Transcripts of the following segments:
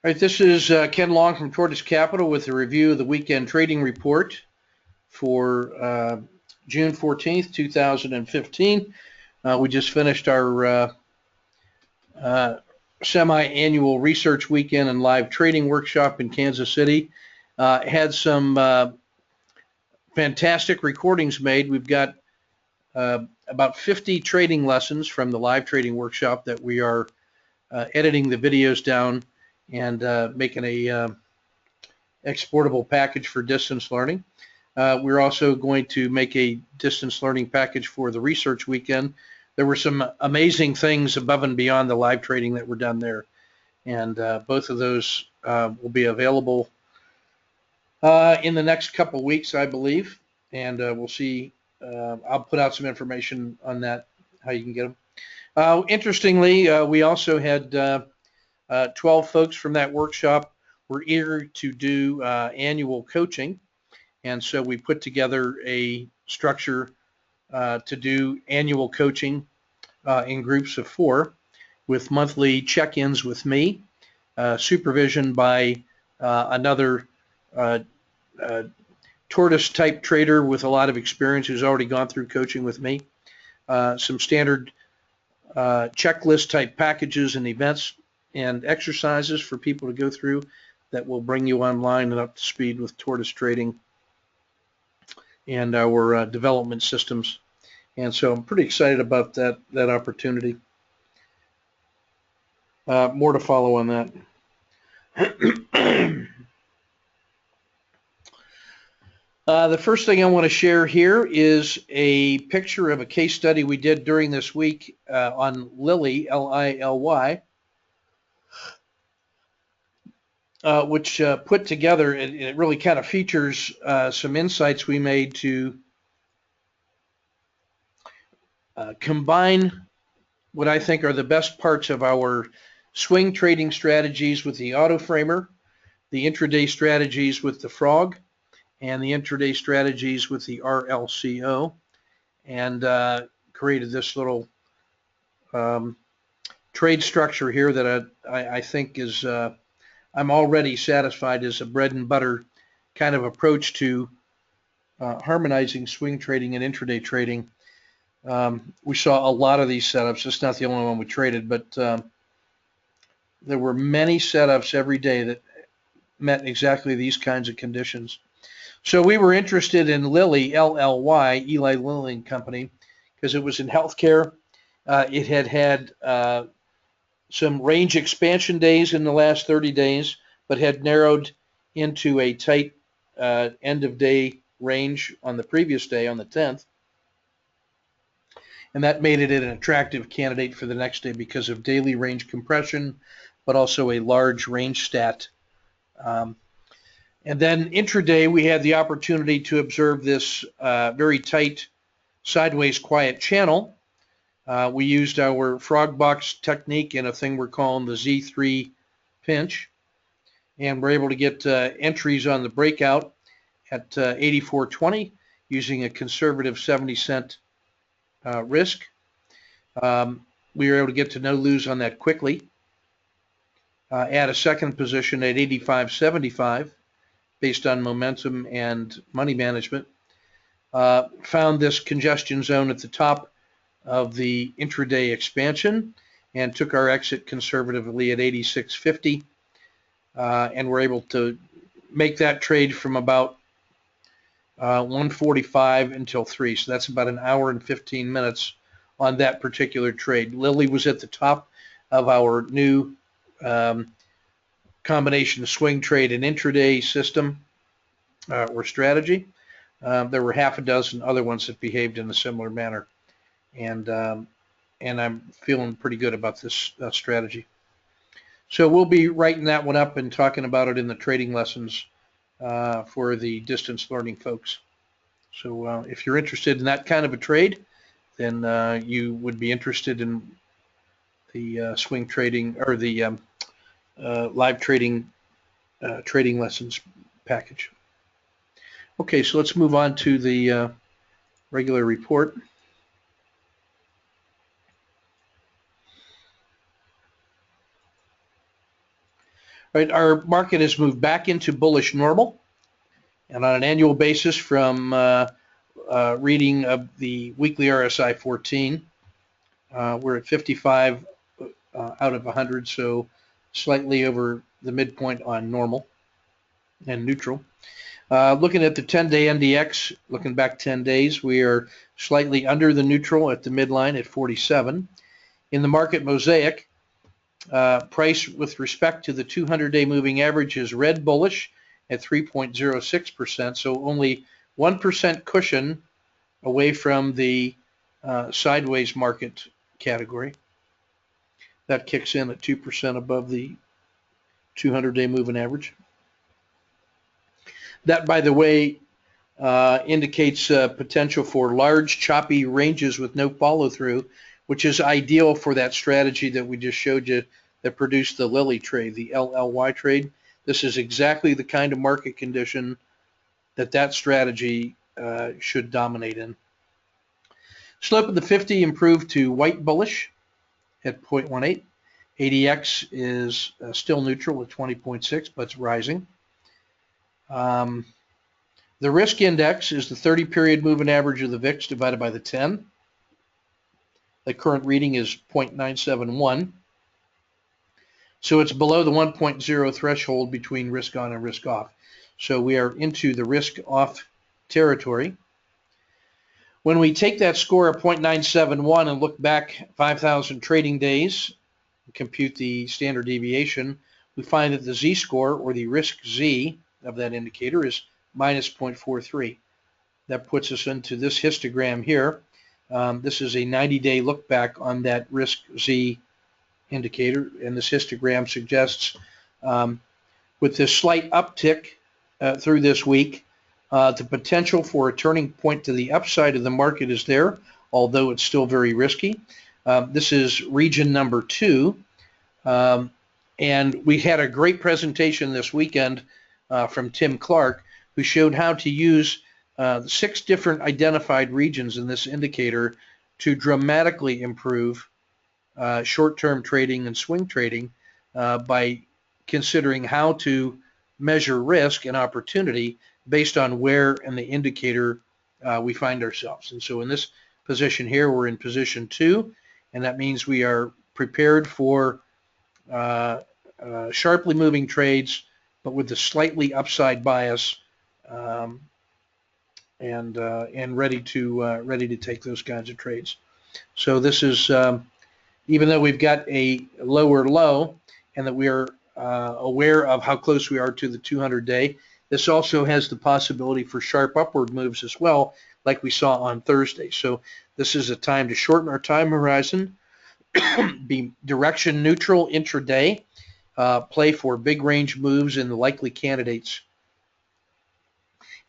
All right, this is Ken Long from Tortoise Capital with a review of the weekend trading report for June 14th, 2015. We just finished our semi-annual research weekend and live trading workshop in Kansas City. Had some fantastic recordings made. We've got about 50 trading lessons from the live trading workshop that we are editing the videos down and making a exportable package for distance learning. We're also going to make a distance learning package for the research weekend. There were some amazing things above and beyond the live trading that were done there, and both of those will be available in the next couple weeks, I believe, and we'll see. I'll put out some information on that, how you can get them. Interestingly, we also had 12 folks from that workshop were eager to do annual coaching, and so we put together a structure to do annual coaching in groups of 4 with monthly check-ins with me, supervision by another Tortoise type trader with a lot of experience who's already gone through coaching with me, some standard checklist type packages and events and exercises for people to go through that will bring you online and up to speed with Tortoise trading and our development systems. And so I'm pretty excited about that opportunity. More to follow on that. The first thing I want to share here is a picture of a case study we did during this week on Lily, L-I-L-Y, which put together, it really kind of features some insights we made to combine what I think are the best parts of our swing trading strategies with the auto framer, the intraday strategies with the frog, and the intraday strategies with the RLCO, and created this little trade structure here that I think is I'm already satisfied as a bread and butter kind of approach to harmonizing swing trading and intraday trading. We saw a lot of these setups. It's not the only one we traded, but there were many setups every day that met exactly these kinds of conditions. So we were interested in Lilly, L-L-Y, Eli Lilly and Company, because it was in healthcare. It had some range expansion days in the last 30 days, but had narrowed into a tight end of day range on the previous day, on the 10th. And that made it an attractive candidate for the next day because of daily range compression, but also a large range stat. And then intraday, we had the opportunity to observe this very tight sideways quiet channel. We used our frog box technique in a thing we're calling the Z3 pinch, and we're able to get entries on the breakout at 84.20 using a conservative 70-cent risk. We were able to get to no lose on that quickly. Add a second position at 85.75 based on momentum and money management. Found this congestion zone at the top of the intraday expansion and took our exit conservatively at 86.50, and we're able to make that trade from about 1:45 until 3. So that's about an hour and 15 minutes on that particular trade. Lily was at the top of our new combination swing trade and intraday system or strategy. There were half a dozen other ones that behaved in a similar manner, and I'm feeling pretty good about this strategy. So we'll be writing that one up and talking about it in the trading lessons for the distance learning folks. So if you're interested in that kind of a trade, then you would be interested in the swing trading or the live trading trading lessons package. Okay, so let's move on to the regular report. Right, our market has moved back into bullish normal, and on an annual basis from reading of the weekly RSI 14, we're at 55 out of 100, so slightly over the midpoint on normal and neutral. Looking at the 10-day NDX, looking back 10 days, we are slightly under the neutral at the midline at 47. In the market mosaic, price with respect to the 200-day moving average is red bullish at 3.06%, so only 1% cushion away from the sideways market category. That kicks in at 2% above the 200-day moving average. That, by the way, indicates potential for large, choppy ranges with no follow-through, which is ideal for that strategy that we just showed you that produced the Lily trade, the LLY trade. This is exactly the kind of market condition that strategy should dominate in. Slope of the 50 improved to white bullish at 0.18. ADX is still neutral at 20.6, but it's rising. The risk index is the 30-period moving average of the VIX divided by the 10. The current reading is 0.971. So it's below the 1.0 threshold between risk on and risk off. So we are into the risk off territory. When we take that score of 0.971 and look back 5,000 trading days, compute the standard deviation, we find that the Z-score, or the risk Z of that indicator, is minus 0.43. That puts us into this histogram here. This is a 90-day look back on that risk Z indicator, and this histogram suggests with this slight uptick through this week, the potential for a turning point to the upside of the market is there, although it's still very risky. This is region number 2, and we had a great presentation this weekend from Tim Clark, who showed how to use 6 different identified regions in this indicator to dramatically improve short-term trading and swing trading by considering how to measure risk and opportunity based on where in the indicator we find ourselves. And so in this position here, we're in position 2, and that means we are prepared for sharply moving trades, but with a slightly upside bias, and ready to take those kinds of trades. So this is even though we've got a lower low, and that we are aware of how close we are to the 200-day, this also has the possibility for sharp upward moves as well, like we saw on Thursday. So this is a time to shorten our time horizon, be direction neutral intraday, play for big range moves in the likely candidates.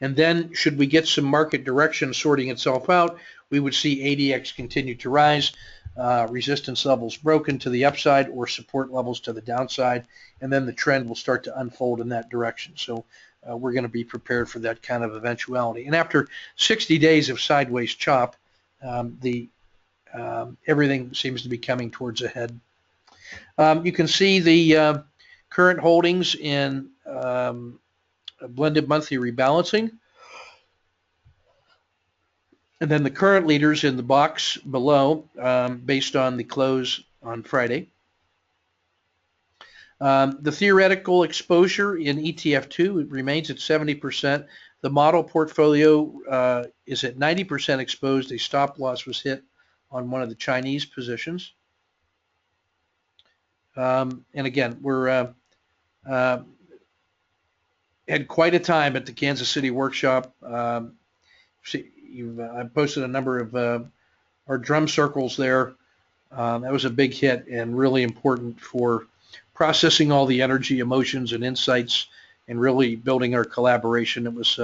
And then should we get some market direction sorting itself out, we would see ADX continue to rise, resistance levels broken to the upside or support levels to the downside, and then the trend will start to unfold in that direction. So we're going to be prepared for that kind of eventuality. And after 60 days of sideways chop, everything seems to be coming towards a head. You can see the current holdings in blended monthly rebalancing, and then the current leaders in the box below based on the close on Friday. The theoretical exposure in ETF2 remains at 70%. The model portfolio is at 90% exposed. A stop loss was hit on one of the Chinese positions. And again, we're had quite a time at the Kansas City workshop. I posted a number of our drum circles there. That was a big hit and really important for processing all the energy, emotions, and insights, and really building our collaboration. It was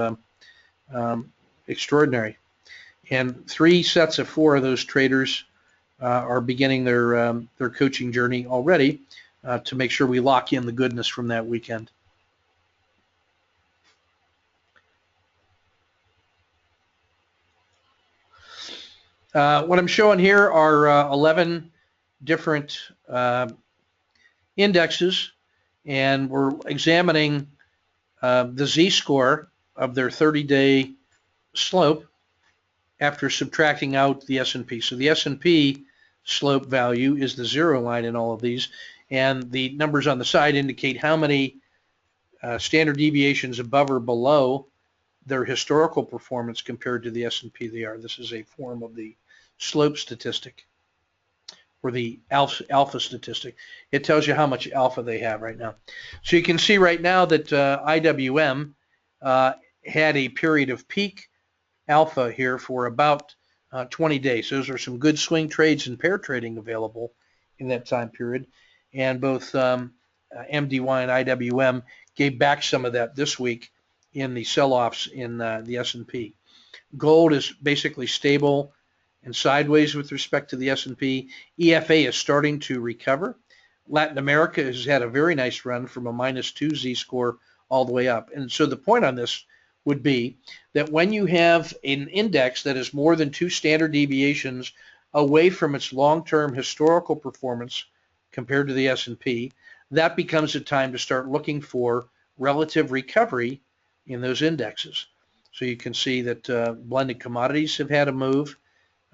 extraordinary. And 3 sets of 4 of those traders are beginning their coaching journey already to make sure we lock in the goodness from that weekend. What I'm showing here are 11 different indexes and we're examining the z-score of their 30-day slope after subtracting out the S&P. So the S&P slope value is the zero line in all of these, and the numbers on the side indicate how many standard deviations above or below their historical performance compared to the S&P they are. This is a form of the slope statistic, or the alpha statistic. It tells you how much alpha they have right now. So you can see right now that IWM had a period of peak alpha here for about 20 days. Those are some good swing trades and pair trading available in that time period. And both MDY and IWM gave back some of that this week in the sell-offs in the S&P. Gold is basically stable and sideways with respect to the S&P. EFA is starting to recover. Latin America has had a very nice run from a -2 z-score all the way up. And so the point on this would be that when you have an index that is more than 2 standard deviations away from its long-term historical performance compared to the S&P, that becomes a time to start looking for relative recovery in those indexes. So you can see that blended commodities have had a move.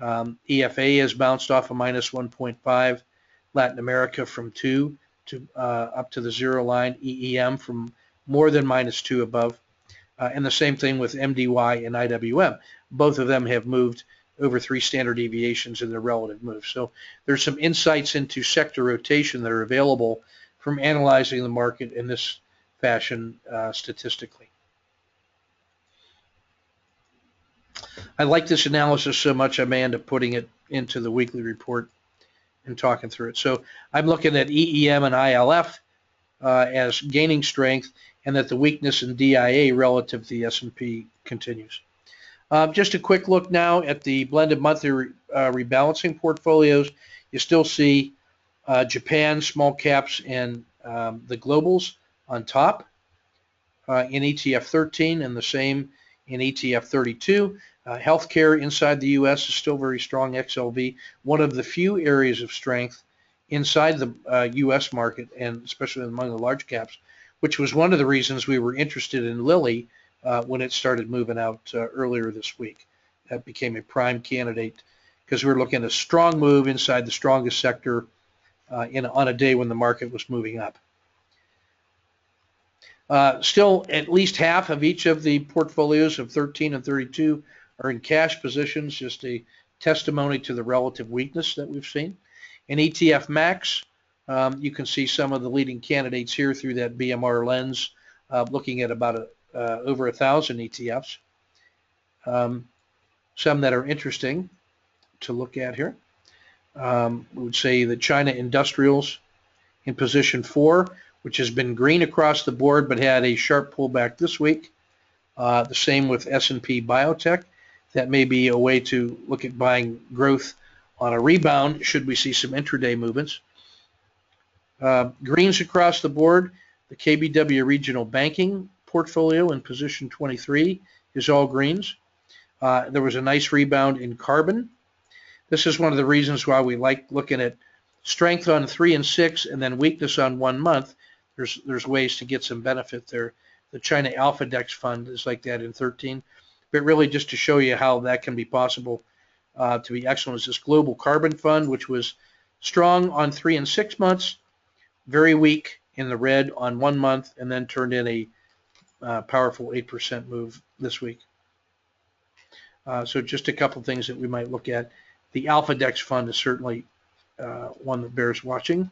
EFA has bounced off a -1.5, Latin America from 2 to up to the zero line, EEM from more than -2 above, and the same thing with MDY and IWM. Both of them have moved over 3 standard deviations in their relative move. So there's some insights into sector rotation that are available from analyzing the market in this fashion statistically. I like this analysis so much I may end up putting it into the weekly report and talking through it. So I'm looking at EEM and ILF as gaining strength, and that the weakness in DIA relative to the S&P continues. Just a quick look now at the blended monthly rebalancing portfolios. You still see Japan, small caps, and the globals on top in ETF 13, and the same in ETF 32. Healthcare inside the U.S. is still very strong, XLV, one of the few areas of strength inside the U.S. market, and especially among the large caps, which was one of the reasons we were interested in Lilly when it started moving out earlier this week. That became a prime candidate because we were looking at a strong move inside the strongest sector on a day when the market was moving up. Still, at least half of each of the portfolios of 13 and 32 are in cash positions, just a testimony to the relative weakness that we've seen. In ETF Max, you can see some of the leading candidates here through that BMR lens, looking at about over 1,000 ETFs. Some that are interesting to look at here. We would say the China Industrials in position 4, which has been green across the board but had a sharp pullback this week. The same with S&P Biotech. That may be a way to look at buying growth on a rebound should we see some intraday movements. Greens across the board. The KBW Regional Banking portfolio in position 23 is all greens. There was a nice rebound in carbon. This is one of the reasons why we like looking at strength on 3 and 6 and then weakness on 1 month. There's ways to get some benefit there. The China Alpha Dex Fund is like that in 13. But really just to show you how that can be possible to be excellent is this Global Carbon Fund, which was strong on 3 and 6 months, very weak in the red on 1 month, and then turned in a powerful 8% move this week. So just a couple things that we might look at. The Alpha Dex Fund is certainly one that bears watching.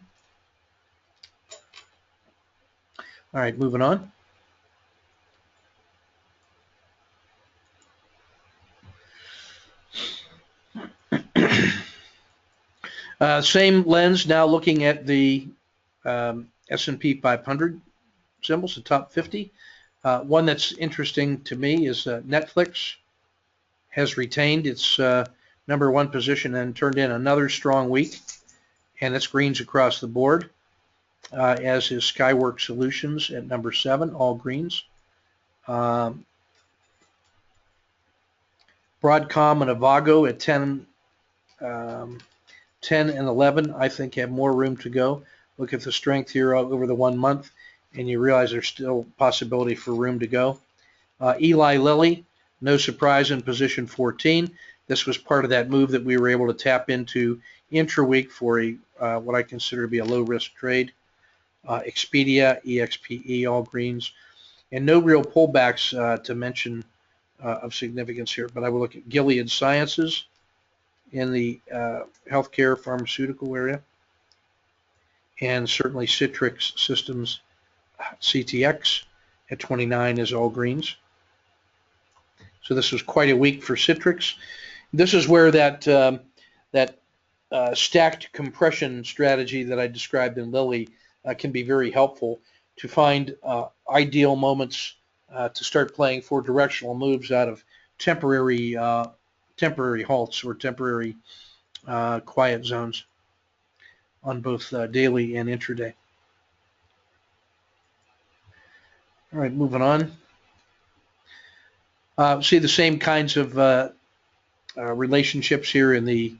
All right, moving on. Same lens now looking at the S&P 500 symbols, the top 50. One that's interesting to me is Netflix has retained its #1 position and turned in another strong week, and it's greens across the board, as is Skyworks Solutions at #7, all greens. Broadcom and Avago at 10 and 11, I think, have more room to go. Look at the strength here over the 1 month. and you realize there's still possibility for room to go. Eli Lilly, no surprise in position 14. This was part of that move that we were able to tap into intra-week for a what I consider to be a low-risk trade. Expedia, EXPE, all greens, and no real pullbacks to mention of significance here. But I will look at Gilead Sciences in the healthcare pharmaceutical area, and certainly Citrix Systems, CTX at 29 is all greens. So this was quite a week for Citrix. This is where that stacked compression strategy that I described in Lilly can be very helpful to find ideal moments to start playing for directional moves out of temporary halts or temporary quiet zones on both daily and intraday. All right, moving on. See the same kinds of relationships here in the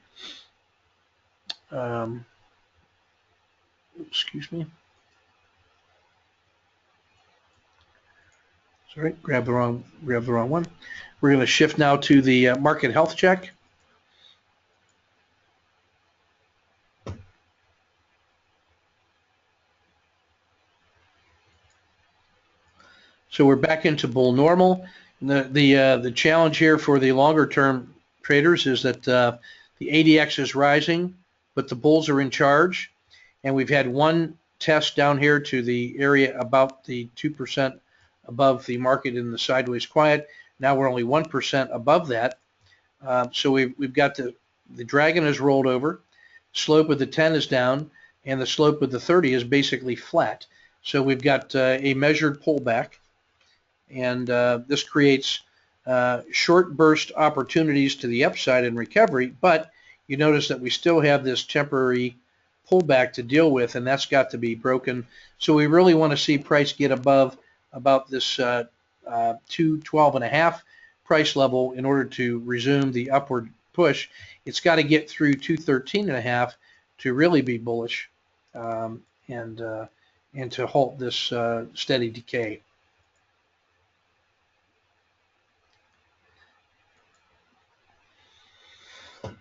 excuse me. Sorry, grab the wrong one. We're going to shift now to the market health check. So we're back into bull normal. The challenge here for the longer term traders is that the ADX is rising, but the bulls are in charge, and we've had one test down here to the area about the 2% above the market in the sideways quiet. Now we're only 1% above that. So we've got the dragon has rolled over, slope of the 10 is down, and the slope of the 30 is basically flat. So we've got a measured pullback, and this creates short burst opportunities to the upside and recovery, but you notice that we still have this temporary pullback to deal with, and that's got to be broken. So we really want to see price get above about this 212.5 price level in order to resume the upward push. It's got to get through 213.5 to really be bullish and to halt this steady decay.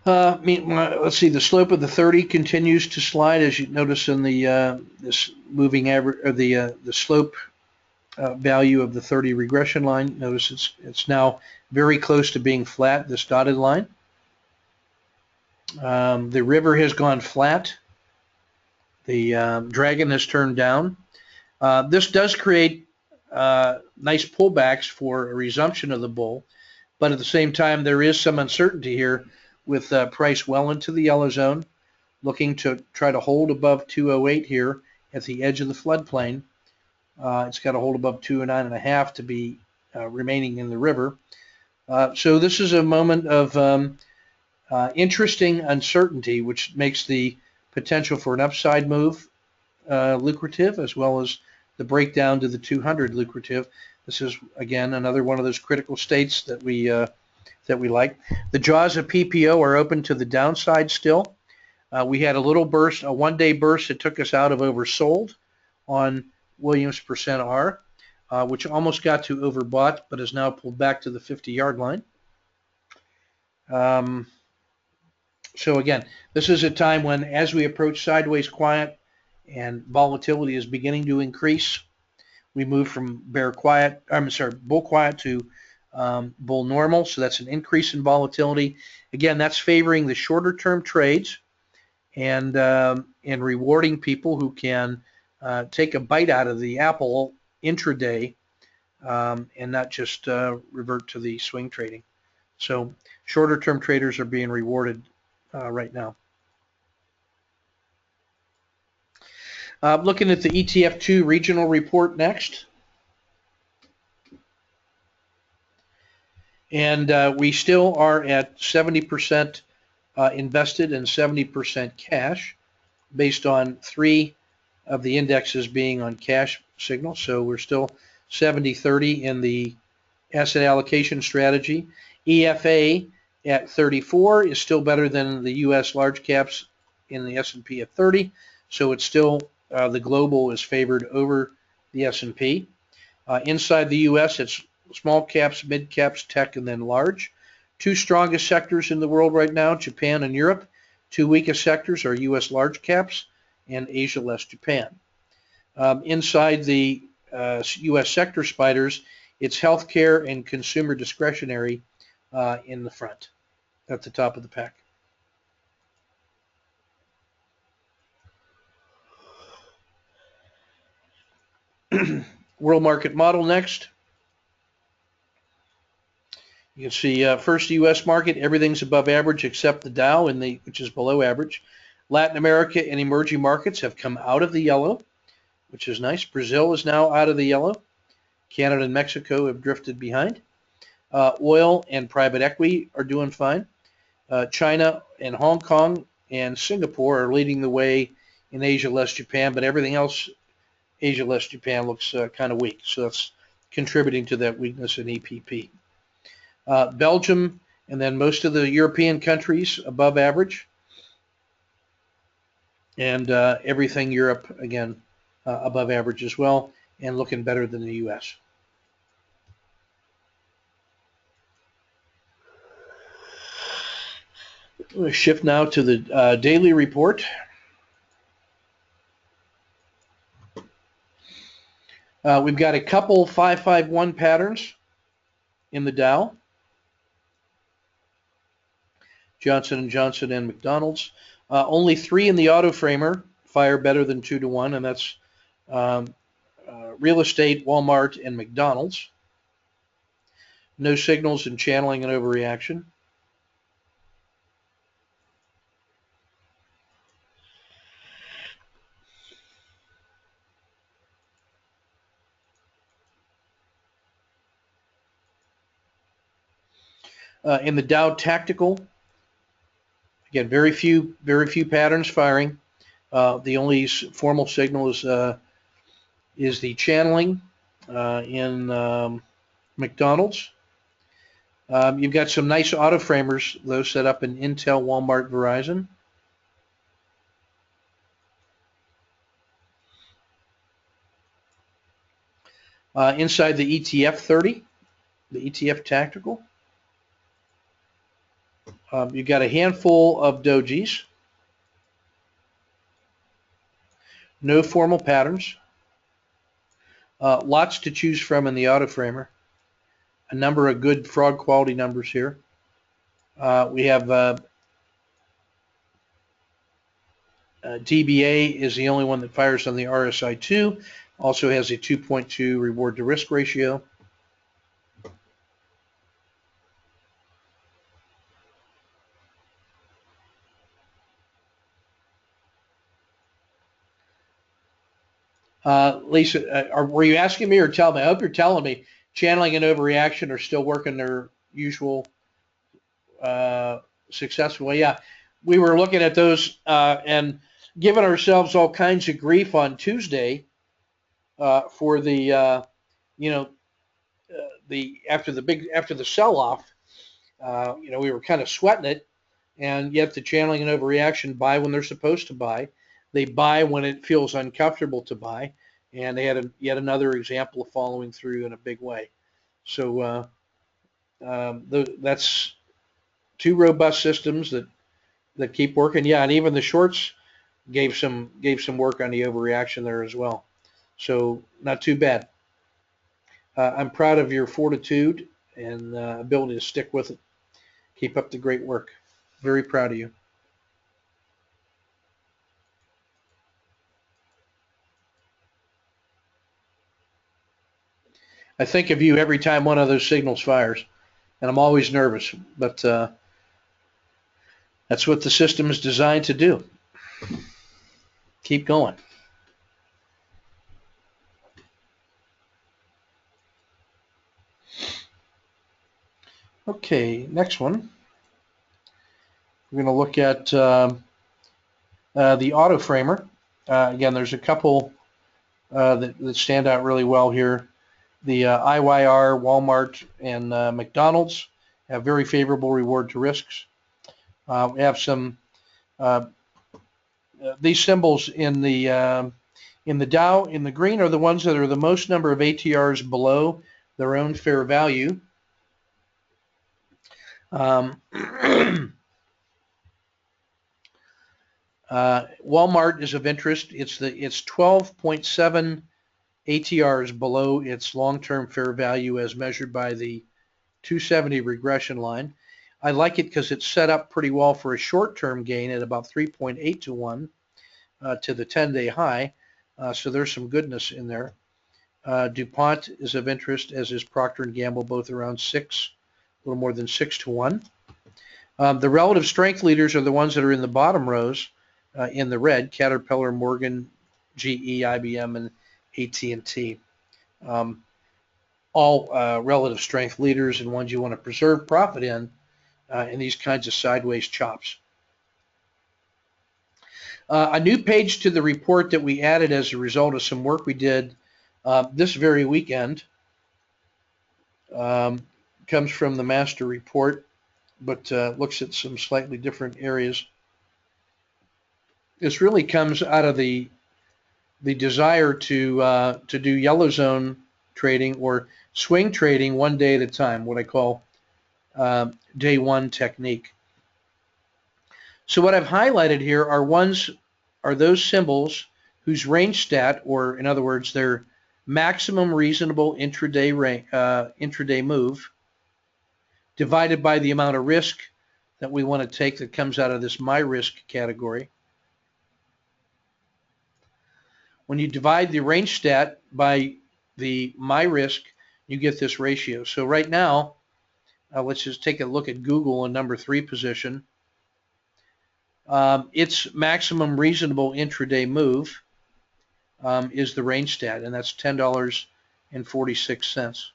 Let's see. The slope of the 30 continues to slide, as you notice in the this moving average, or the slope value of the 30 regression line. Notice it's now very close to being flat. This dotted line. The river has gone flat. The dragon has turned down. This does create nice pullbacks for a resumption of the bull, but at the same time there is some uncertainty here, with price well into the yellow zone, looking to try to hold above 208 here at the edge of the floodplain. It's got to hold above 209.5 to be remaining in the river. So this is a moment of interesting uncertainty, which makes the potential for an upside move lucrative, as well as the breakdown to the 200 lucrative. This is, again, another one of those critical states that we like. The jaws of PPO are open to the downside still. We had a little burst, a one-day burst that took us out of oversold on Williams percent R, which almost got to overbought, but is now pulled back to the 50-yard line. So again, this is a time when, as we approach sideways quiet and volatility is beginning to increase, we move from bull quiet to bull normal. So that's an increase in volatility. Again, that's favoring the shorter term trades and rewarding people who can take a bite out of the apple intraday and not just revert to the swing trading. So shorter term traders are being rewarded right now. Looking at the ETF2 regional report next. And we still are at 70% invested and 70% cash, based on 3 of the indexes being on cash signal. So we're still 70-30 in the asset allocation strategy. EFA at 34 is still better than the U.S. large caps in the S&P at 30. So it's still the global is favored over the S&P. Inside the U.S., it's small caps, mid caps, tech, and then large. Two strongest sectors in the world right now, Japan and Europe. Two weakest sectors are U.S. large caps and Asia less Japan. Inside the U.S. sector spiders, it's healthcare and consumer discretionary in the front at the top of the pack. World market model next. You can see first U.S. market, everything's above average except the Dow, which is below average. Latin America and emerging markets have come out of the yellow, which is nice. Brazil is now out of the yellow. Canada and Mexico have drifted behind. Oil and private equity are doing fine. China and Hong Kong and Singapore are leading the way in Asia less Japan, but everything else, Asia less Japan, looks kind of weak. So that's contributing to that weakness in EPP. Belgium and then most of the European countries above average. And everything Europe, again, above average as well, and looking better than the U.S. We'll shift now to the daily report. We've got a couple 551 patterns in the Dow. Johnson & Johnson and McDonald's. Only 3 in the auto framer fire better than 2 to 1, and that's real estate, Walmart, and McDonald's. No signals in channeling and overreaction. In the Dow Tactical, again, very few patterns firing. The only formal signal is the channeling in McDonald's. You've got some nice auto framers, those set up in Intel, Walmart, Verizon. Inside the ETF 30, the ETF Tactical, you've got a handful of dojis. No formal patterns. Lots to choose from in the auto framer. A number of good fraud quality numbers here. We have DBA is the only one that fires on the RSI2. Also has a 2.2 reward to risk ratio. Lisa, were you asking me or telling me? I hope you're telling me channeling and overreaction are still working their usual successful way. Yeah, we were looking at those and giving ourselves all kinds of grief on Tuesday for the after the sell-off. We were kind of sweating it, and yet the channeling and overreaction buy when they're supposed to buy. They buy when it feels uncomfortable to buy, and they had yet another example of following through in a big way. So that's 2 robust systems that keep working. Yeah, and even the shorts gave some work on the overreaction there as well. So not too bad. I'm proud of your fortitude and ability to stick with it. Keep up the great work. Very proud of you. I think of you every time one of those signals fires, and I'm always nervous, but that's what the system is designed to do. Keep going. Okay, next one. We're going to look at the auto framer. Again, there's a couple that stand out really well here. The IYR, Walmart, and McDonald's have very favorable reward to risks. We have some these symbols in the In the Dow, in the green are the ones that are the most number of ATRs below their own fair value. Walmart is of interest. It's 12.7 ATRs below its long-term fair value as measured by the 270 regression line. I like it because it's set up pretty well for a short-term gain at about 3.8 to 1 to the 10-day high. So there's some goodness in there. DuPont is of interest, as is Procter & Gamble, both around 6, a little more than 6 to 1. The relative strength leaders are the ones that are in the bottom rows in the red: Caterpillar, Morgan, GE, IBM, and AT&T. All relative strength leaders and ones you want to preserve profit in these kinds of sideways chops. A new page to the report that we added as a result of some work we did this very weekend comes from the master report, but looks at some slightly different areas. This really comes out of the desire to do yellow zone trading or swing trading one day at a time, what I call day one technique. So what I've highlighted here are those symbols whose range stat, or in other words, their maximum reasonable intraday move, divided by the amount of risk that we want to take that comes out of this my risk category. When you divide the range stat by the my risk, you get this ratio. So right now, let's just take a look at Google in number 3 position. Its maximum reasonable intraday move is the range stat, and that's $10.46.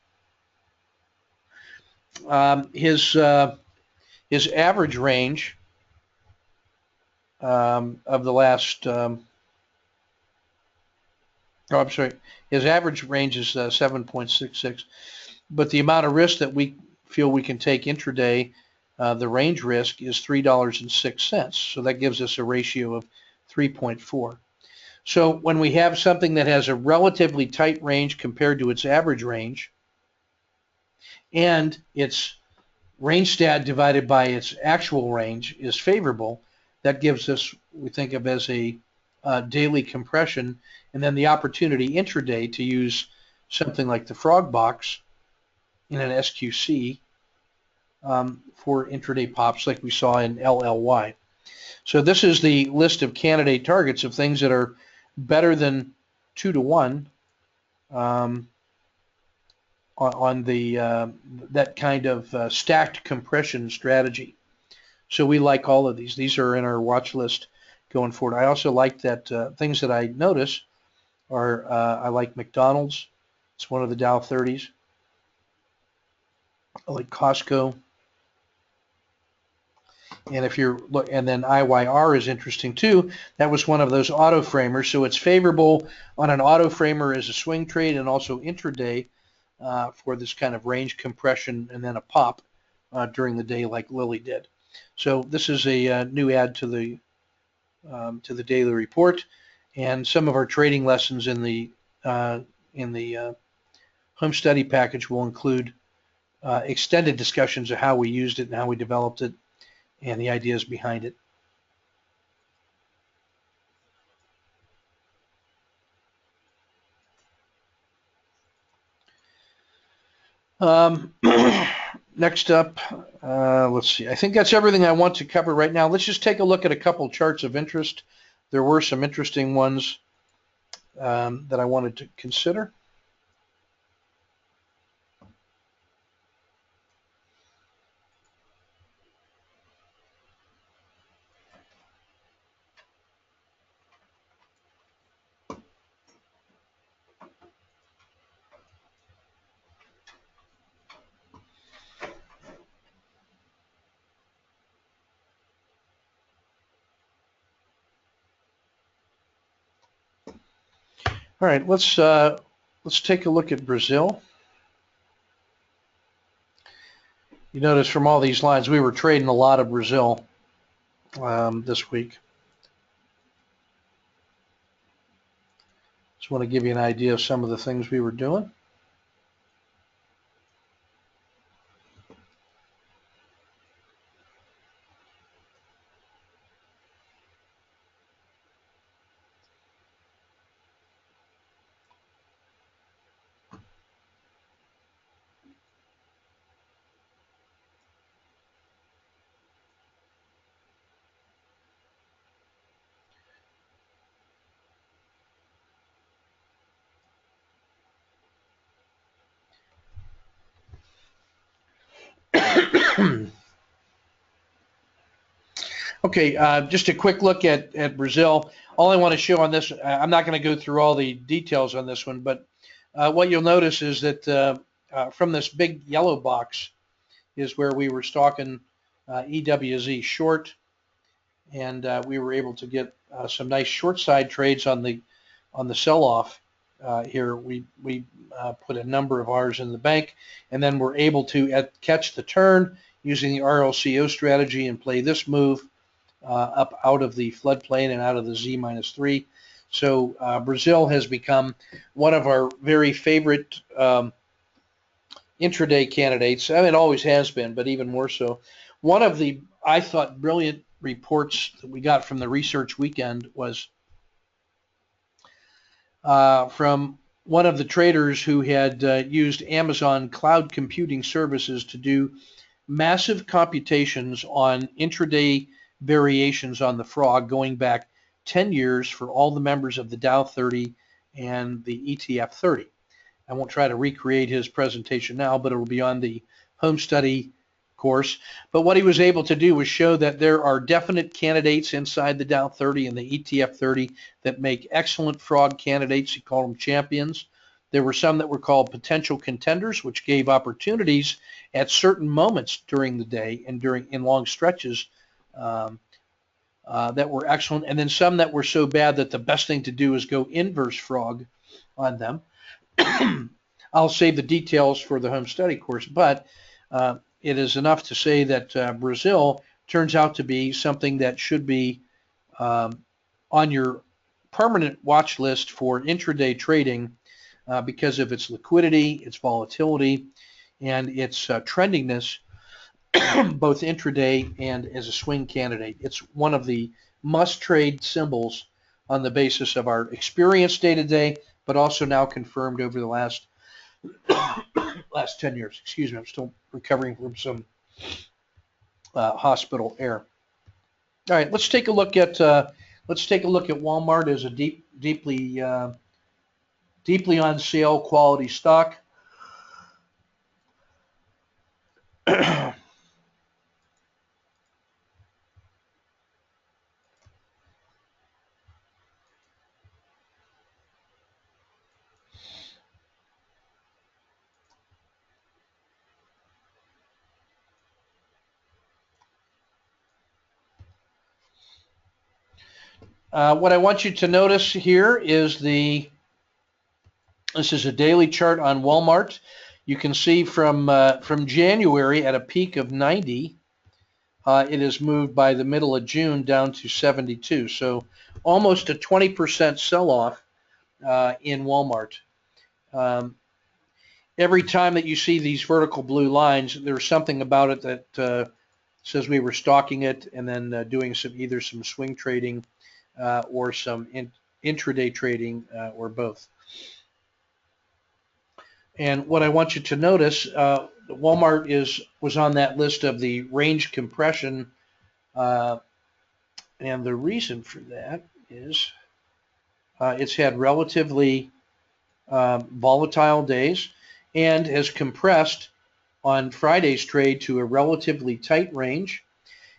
His average range of the last his average range is 7.66, but the amount of risk that we feel we can take intraday, the range risk, is $3.06. So that gives us a ratio of 3.4. So when we have something that has a relatively tight range compared to its average range, and its range stat divided by its actual range is favorable, that gives us, we think of as a daily compression, and then the opportunity intraday to use something like the frog box in an SQC for intraday pops like we saw in LLY. So this is the list of candidate targets of things that are better than 2 to 1 on the that kind of stacked compression strategy. So we like all of these. These are in our watch list going forward. I also like that things that I notice are I like McDonald's. It's one of the Dow 30s. I like Costco. And if you're and then IYR is interesting too. That was one of those auto framers, so it's favorable on an auto framer as a swing trade and also intraday for this kind of range compression and then a pop during the day like Lilly did. So this is a new add to the daily report, and some of our trading lessons in the home study package will include extended discussions of how we used it and how we developed it and the ideas behind it. Next up, let's see. I think that's everything I want to cover right now. Let's just take a look at a couple charts of interest. There were some interesting ones that I wanted to consider. All right, let's take a look at Brazil. You notice from all these lines, we were trading a lot of Brazil this week. Just want to give you an idea of some of the things we were doing. Okay, just a quick look at Brazil. All I want to show on this, I'm not going to go through all the details on this one, but what you'll notice is that from this big yellow box is where we were stalking EWZ short, and we were able to get some nice short side trades on the sell-off here. We put a number of ours in the bank, and then we're able to catch the turn using the RLCO strategy and play this move up out of the floodplain and out of the Z-3. So Brazil has become one of our very favorite intraday candidates. I mean, it always has been, but even more so. One of the, I thought, brilliant reports that we got from the research weekend was from one of the traders who had used Amazon cloud computing services to do massive computations on intraday variations on the frog going back 10 years for all the members of the Dow 30 and the ETF 30. I won't try to recreate his presentation now, but it will be on the home study course. But what he was able to do was show that there are definite candidates inside the Dow 30 and the ETF 30 that make excellent frog candidates. He called them champions. There were some that were called potential contenders, which gave opportunities at certain moments during the day and in long stretches that were excellent, and then some that were so bad that the best thing to do is go inverse frog on them. I'll save the details for the home study course, but it is enough to say that Brazil turns out to be something that should be on your permanent watch list for intraday trading because of its liquidity, its volatility, and its trendiness, both intraday and as a swing candidate. It's one of the must-trade symbols on the basis of our experience day-to-day, but also now confirmed over the last 10 years. Excuse me, I'm still recovering from some hospital air. All right, let's take a look at Walmart as a deeply on sale quality stock. What I want you to notice here is this is a daily chart on Walmart. You can see from January at a peak of 90, it has moved by the middle of June down to 72. So almost a 20% sell-off in Walmart. Every time that you see these vertical blue lines, there's something about it that says we were stalking it and then doing either some swing trading or some intraday trading or both. And what I want you to notice, Walmart was on that list of the range compression, and the reason for that is it's had relatively volatile days and has compressed on Friday's trade to a relatively tight range.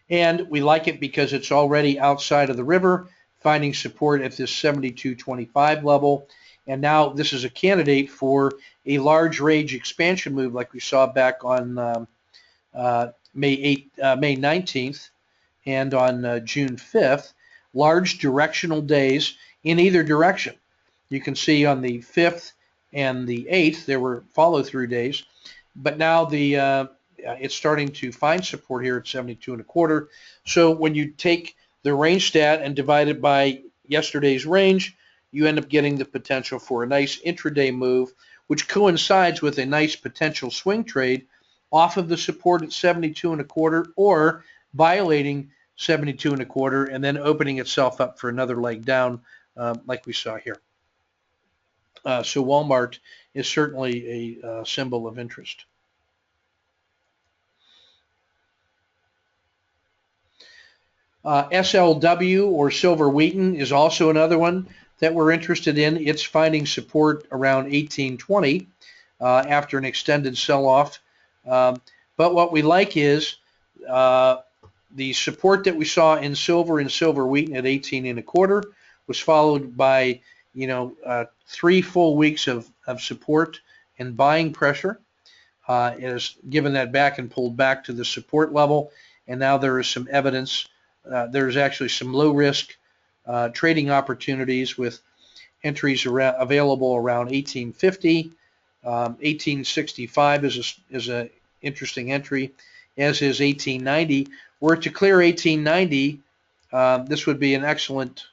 And we like it because it's already outside of the river, finding support at this 72.25 level. And now this is a candidate for a large range expansion move like we saw back on May 19th and on June 5th. Large directional days in either direction. You can see on the 5th and the 8th there were follow-through days, but now it's starting to find support here at 72.25. So when you take the range stat and divide it by yesterday's range, you end up getting the potential for a nice intraday move, which coincides with a nice potential swing trade off of the support at 72 and a quarter, or violating 72 and a quarter and then opening itself up for another leg down, like we saw here. So Walmart is certainly a symbol of interest. SLW, or silver wheaten, is also another one that we're interested in. It's finding support around 1820 after an extended sell-off. But what we like is the support that we saw in silver and silver wheaten at 18 and a quarter was followed by 3 full weeks of support and buying pressure. It has given that back and pulled back to the support level, and now there is some evidence. There's actually some low risk trading opportunities with entries available around 1850. 1865 is an interesting entry, as is 1890. Were it to clear 1890, this would be an excellent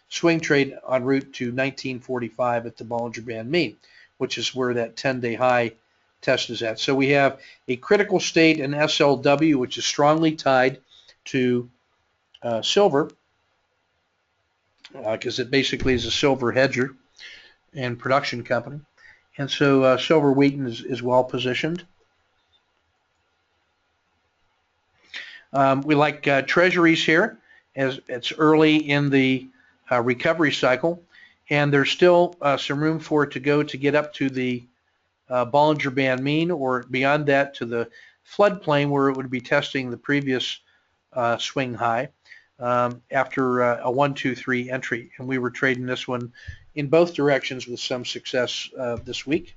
swing trade en route to 1945 at the Bollinger Band mean, which is where that 10-day high test is at. So we have a critical state in SLW, which is strongly tied to silver, because it basically is a silver hedger and production company. And so silver wheaten is well positioned. We like treasuries here, as it's early in the recovery cycle, and there's still some room for it to go to get up to the Bollinger Band mean, or beyond that to the floodplain, where it would be testing the previous swing high after a 1, 2, 3 entry. And we were trading this one in both directions with some success this week.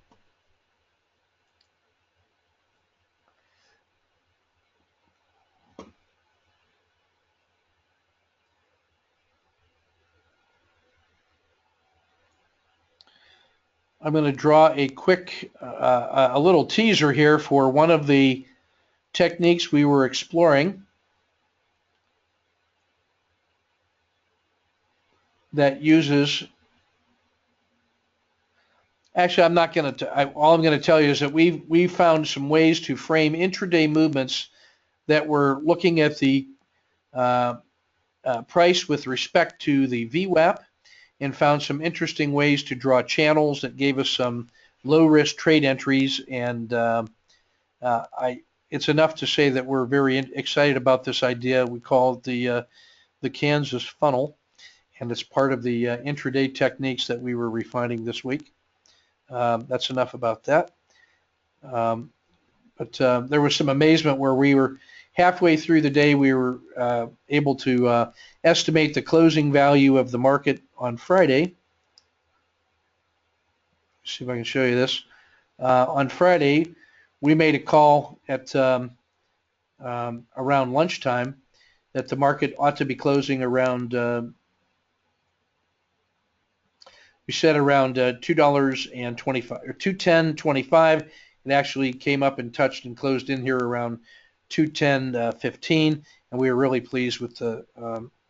I'm going to draw a quick, a little teaser here for one of the techniques we were exploring that uses, actually I'm not going to, all I'm going to tell you is that we found some ways to frame intraday movements that were looking at the price with respect to the VWAP, and found some interesting ways to draw channels that gave us some low-risk trade entries. And it's enough to say that we're very excited about this idea. We call it the Kansas funnel, and it's part of the intraday techniques that we were refining this week. That's enough about that. But there was some amazement where we were halfway through the day, we were able to estimate the closing value of the market on Friday. Let's see if I can show you this. On Friday, we made a call at around lunchtime that the market ought to be closing around, we said around $2.25 or $210.25. It actually came up and touched and closed in here around 210.15, and we were really pleased with the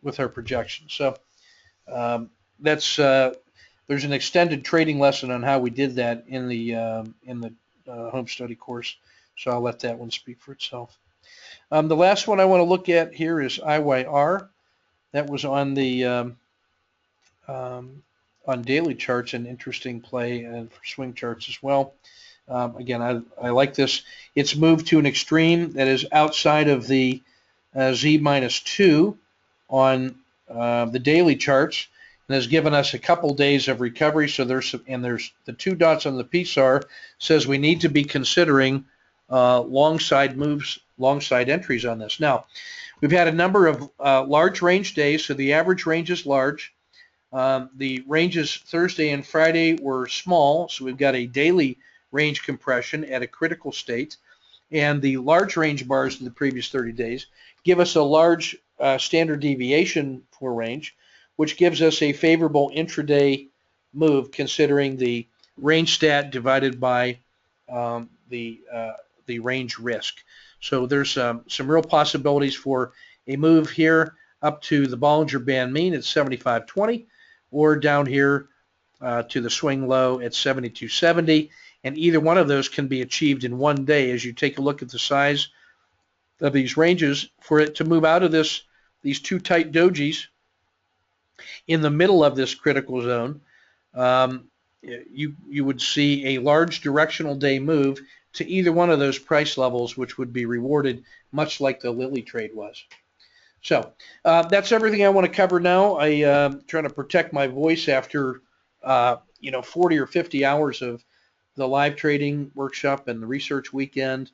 with our projection. So that's there's an extended trading lesson on how we did that in the home study course. So I'll let that one speak for itself. The last one I want to look at here is IYR. That was on the on daily charts, an interesting play, and for swing charts as well. Again, I like this. It's moved to an extreme that is outside of the Z-2 on the daily charts, and has given us a couple days of recovery. So there's the 2 dots on the PSAR says we need to be considering long side moves, long side entries on this. Now, we've had a number of large range days, so the average range is large. The ranges Thursday and Friday were small, so we've got a daily range compression at a critical state, and the large range bars in the previous 30 days give us a large standard deviation for range, which gives us a favorable intraday move considering the range stat divided by the range risk. So there's some real possibilities for a move here up to the Bollinger Band mean at 75.20, or down here to the swing low at 72.70, and either one of those can be achieved in one day. As you take a look at the size of these ranges, for it to move out of these two tight dojis in the middle of this critical zone, you would see a large directional day move to either one of those price levels, which would be rewarded much like the Lilly trade was. So that's everything I want to cover now. I'm trying to protect my voice after 40 or 50 hours of the live trading workshop and the research weekend.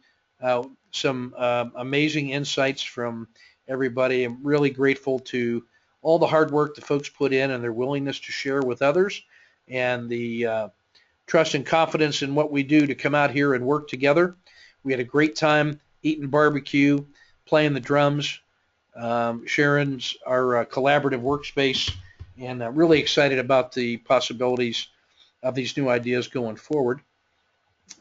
Some amazing insights from everybody. I'm really grateful to all the hard work the folks put in and their willingness to share with others, and the trust and confidence in what we do to come out here and work together. We had a great time eating barbecue, playing the drums. Sharon's our collaborative workspace, and really excited about the possibilities of these new ideas going forward.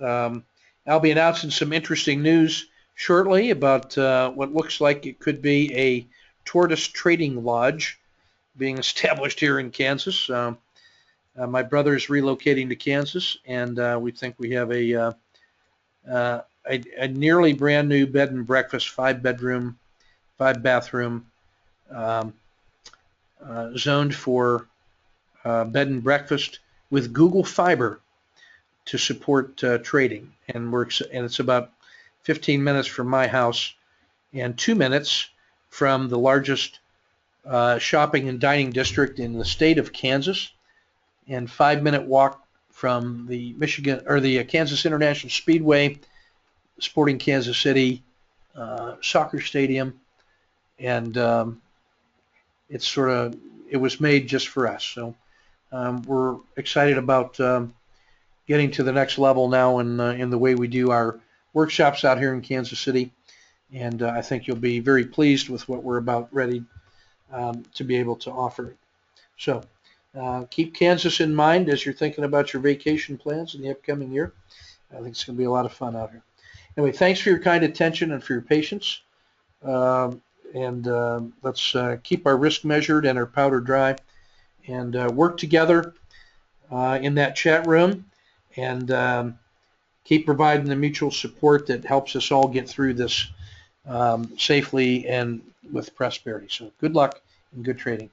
I'll be announcing some interesting news shortly about what looks like it could be a Tortoise trading lodge being established here in Kansas. My brother is relocating to Kansas, and we think we have a nearly brand new bed and breakfast, 5-bedroom, 5-bathroom, zoned for bed and breakfast with Google Fiber to support trading, and it's about 15 minutes from my house and 2 minutes from the largest shopping and dining district in the state of Kansas, and 5-minute walk from the Kansas International Speedway, Sporting Kansas City soccer stadium, and it was made just for us. So we're excited about getting to the next level now in the way we do our workshops out here in Kansas City, and I think you'll be very pleased with what we're about ready to be able to offer. So keep Kansas in mind as you're thinking about your vacation plans in the upcoming year. I think it's going to be a lot of fun out here. Anyway, thanks for your kind attention and for your patience. Let's keep our risk measured and our powder dry, and work together in that chat room, and keep providing the mutual support that helps us all get through this safely and with prosperity. So good luck and good trading.